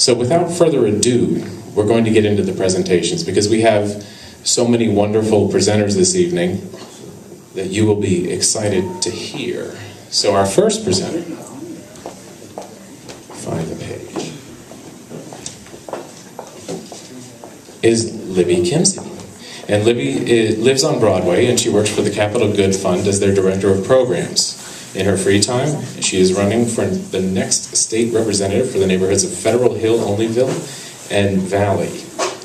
So without further ado, we're going to get into the presentations because we have so many wonderful presenters this evening that you will be excited to hear. So our first presenter, find the page, is Libby Kimzey. And Libby lives on Broadway and she works for the Capital Good Fund as their Director of Programs. In her free time, she is running for the next state representative for the neighborhoods of Federal Hill, Olneyville, and Valley.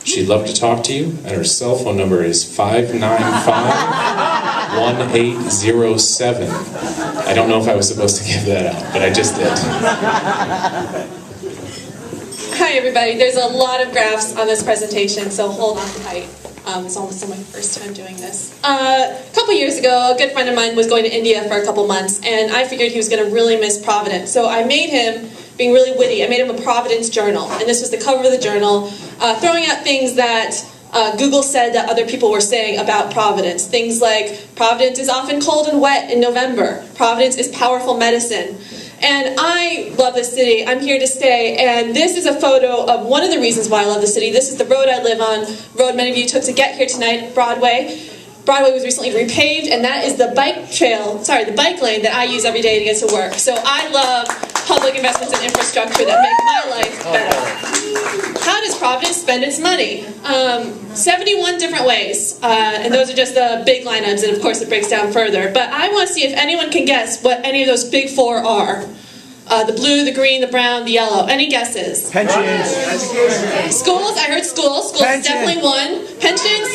She'd love to talk to you, and her cell phone number is 595-1807. I don't know if I was supposed to give that out, but I just did. Hi everybody, there's a lot of graphs on this presentation, so hold on tight. It's almost my first time doing this. A couple years ago, a good friend of mine was going to India for a couple months, and I figured he was going to really miss Providence. So I made him, being really witty, I made him a Providence journal. And this was the cover of the journal, throwing out things that Google said that other people were saying about Providence. Things like, Providence is often cold and wet in November. Providence is powerful medicine. And I love this city. I'm here to stay. And this is a photo of one of the reasons why I love the city. This is the road I live on, road many of you took to get here tonight, Broadway. Broadway was recently repaved, and that is the bike trail, sorry, the bike lane that I use every day to get to work. So I love public investments in infrastructure that make my life better. How does Providence spend its money? 71 different ways, and those are just the big line items, and of course it breaks down further. But I want to see if anyone can guess what any of those big four are. The blue, the green, the brown, the yellow. Any guesses? Pensions. Schools, I heard schools. Schools is definitely one. Pensions?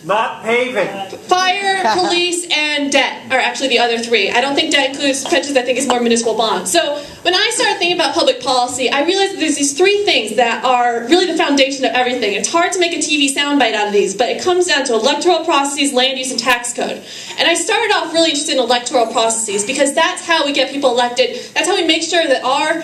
Not paving. Fire, police, and debt are actually the other three. I don't think debt includes pensions. I think it's more municipal bonds. So when I started thinking about public policy, I realized that there's these three things that are really the foundation of everything. It's hard to make a TV soundbite out of these, but it comes down to electoral processes, land use, and tax code. And I started off really interested in electoral processes because that's how we get people elected. That's how we make sure that our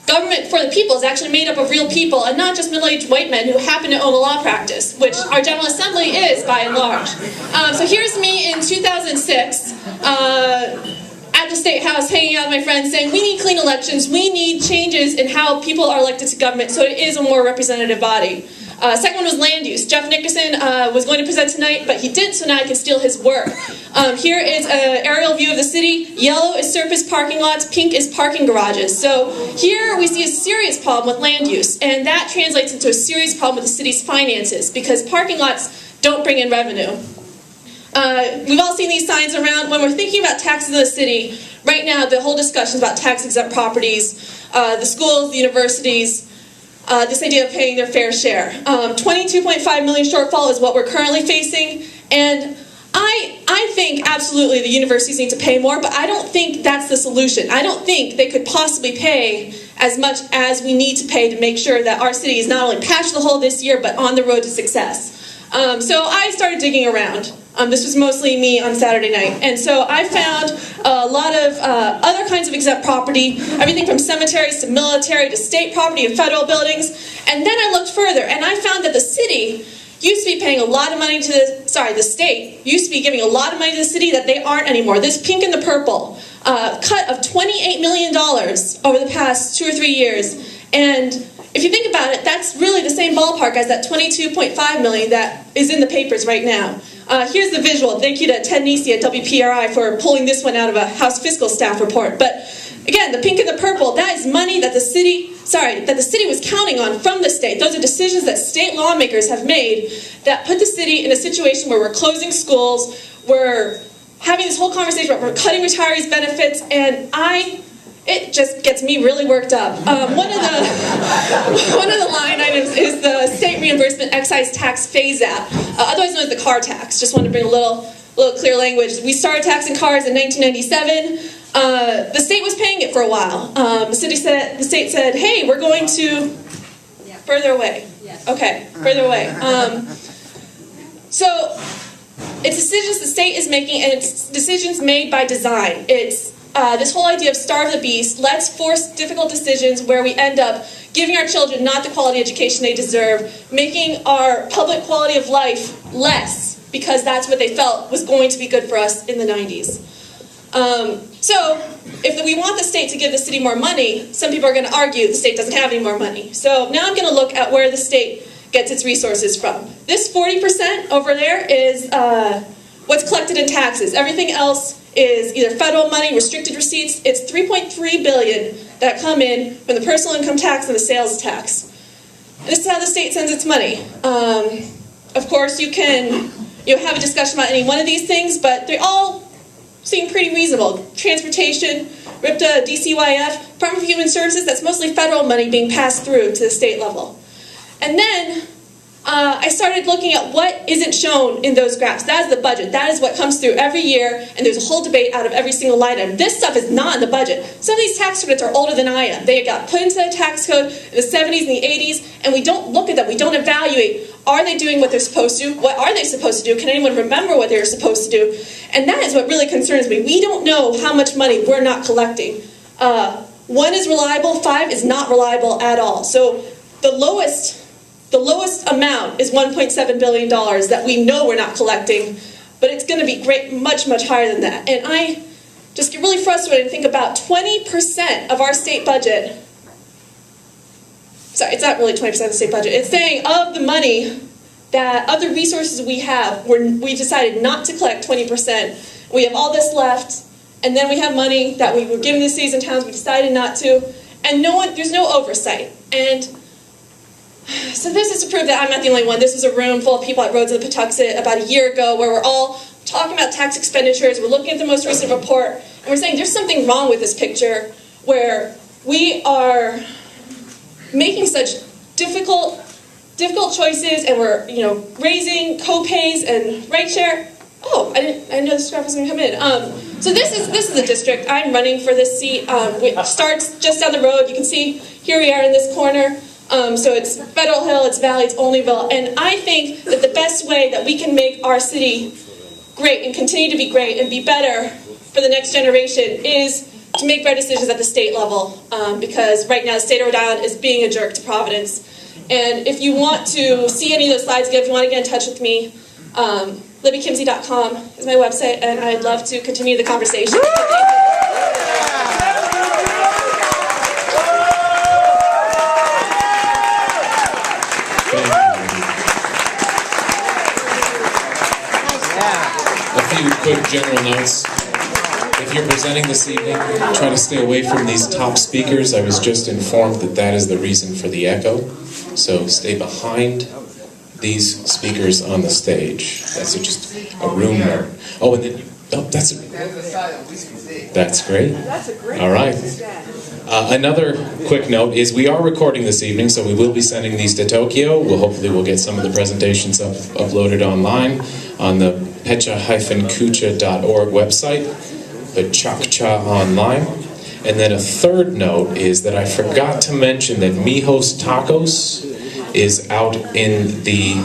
government for the people is actually made up of real people and not just middle-aged white men who happen to own a law practice, which our General Assembly is by and large. So here's me in 2006 at the State House hanging out with my friends saying we need clean elections, we need changes in how people are elected to government so it is a more representative body. Second one was land use. Jeff Nickerson was going to present tonight, but he didn't, so now I can steal his work. Here is an aerial view of the city. Yellow is surface parking lots, pink is parking garages. So here we see a serious problem with land use, and that translates into a serious problem with the city's finances, because parking lots don't bring in revenue. We've all seen these signs around. When we're thinking about taxes in the city, right now the whole discussion is about tax-exempt properties, the schools, the universities, this idea of paying their fair share. 22.5 million shortfall is what we're currently facing, and I think absolutely the universities need to pay more, but I don't think that's the solution. I don't think they could possibly pay as much as we need to pay to make sure that our city is not only patched the hole this year, but on the road to success. So I started digging around. This was mostly me on Saturday night. And so I found a lot of other kinds of exempt property, everything from cemeteries to military to state property and federal buildings. And then I looked further and I found that the city used to be paying a lot of money to the state used to be giving a lot of money to the city that they aren't anymore. This pink and the purple, cut of $28 million over the past 2 or 3 years. And if you think about it, that's really the same ballpark as that $22.5 million that is in the papers right now. Here's the visual. Thank you to Ted Nisi at WPRI for pulling this one out of a House Fiscal Staff report. But again, the pink and the purple, that is money that the city was counting on from the state. Those are decisions that state lawmakers have made that put the city in a situation where we're closing schools, we're having this whole conversation about we're cutting retirees' benefits, and it just gets me really worked up. One of the line items is the state reimbursement excise tax phase-out, otherwise known as the car tax. Just wanted to bring a little clear language. We started taxing cars in 1997. The state was paying it for a while. The state said, hey, we're going to further away. Yes. Okay, further away. So it's decisions the state is making, and it's decisions made by design. It's this whole idea of starve the beast. Let's force difficult decisions where we end up giving our children not the quality education they deserve, making our public quality of life less because that's what they felt was going to be good for us in the 90s. So if we want the state to give the city more money, some people are going to argue the state doesn't have any more money. So now I'm going to look at where the state gets its resources from. This 40% over there is what's collected in taxes. Everything else is either federal money, restricted receipts. It's $3.3 billion that come in from the personal income tax and the sales tax. And this is how the state sends its money. Of course, you can have a discussion about any one of these things, but they all seem pretty reasonable. Transportation, RIPTA, DCYF, Department of Human Services, that's mostly federal money being passed through to the state level. And then I started looking at what isn't shown in those graphs. That is the budget. That is what comes through every year, and there's a whole debate out of every single line item. This stuff is not in the budget. Some of these tax credits are older than I am. They got put into the tax code in the 70s and the 80s, and we don't look at them. We don't evaluate. Are they doing what they're supposed to? What are they supposed to do? Can anyone remember what they were supposed to do? And that is what really concerns me. We don't know how much money we're not collecting. 1 is reliable, 5 is not reliable at all. So the lowest amount is $1.7 billion that we know we're not collecting, but it's going to be much, much higher than that. And I just get really frustrated and think about 20% of our state budget. Sorry, it's not really 20% of the state budget. It's saying of the money, of the resources we have, we've decided not to collect 20%. We have all this left, and then we have money that we were giving to cities and towns, we decided not to, and there's no oversight. And so this is to prove that I'm not the only one. This was a room full of people at Roads of the Patuxent about a year ago where we're all talking about tax expenditures, we're looking at the most recent report, and we're saying there's something wrong with this picture where we are making such difficult choices, and we're raising co-pays and ride share. Oh, I didn't know this graph was going to come in. So this is the district. I'm running for this seat. It starts just down the road. You can see here we are in this corner. So it's Federal Hill, it's Valley, it's Olneyville, and I think that the best way that we can make our city great and continue to be great and be better for the next generation is to make better decisions at the state level, because right now the state of Rhode Island is being a jerk to Providence. And if you want to see any of those slides again, if you want to get in touch with me, LibbyKimzey.com is my website, and I'd love to continue the conversation. A few quick general notes. If you're presenting this evening, try to stay away from these top speakers. I was just informed that is the reason for the echo. So stay behind these speakers on the stage. That's just a room note. Oh, and then that's great. That's a great. All right. Another quick note is we are recording this evening, so we will be sending these to Tokyo. Hopefully we'll get some of the presentations uploaded online on the pecha-kucha.org website, the Chakcha Online. And then a third note is that I forgot to mention that Mijo's Tacos is out in the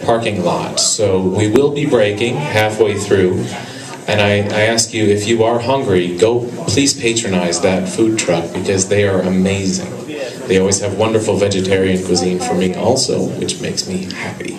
parking lot. So we will be breaking halfway through. And I ask you, if you are hungry, please patronize that food truck because they are amazing. They always have wonderful vegetarian cuisine for me also, which makes me happy.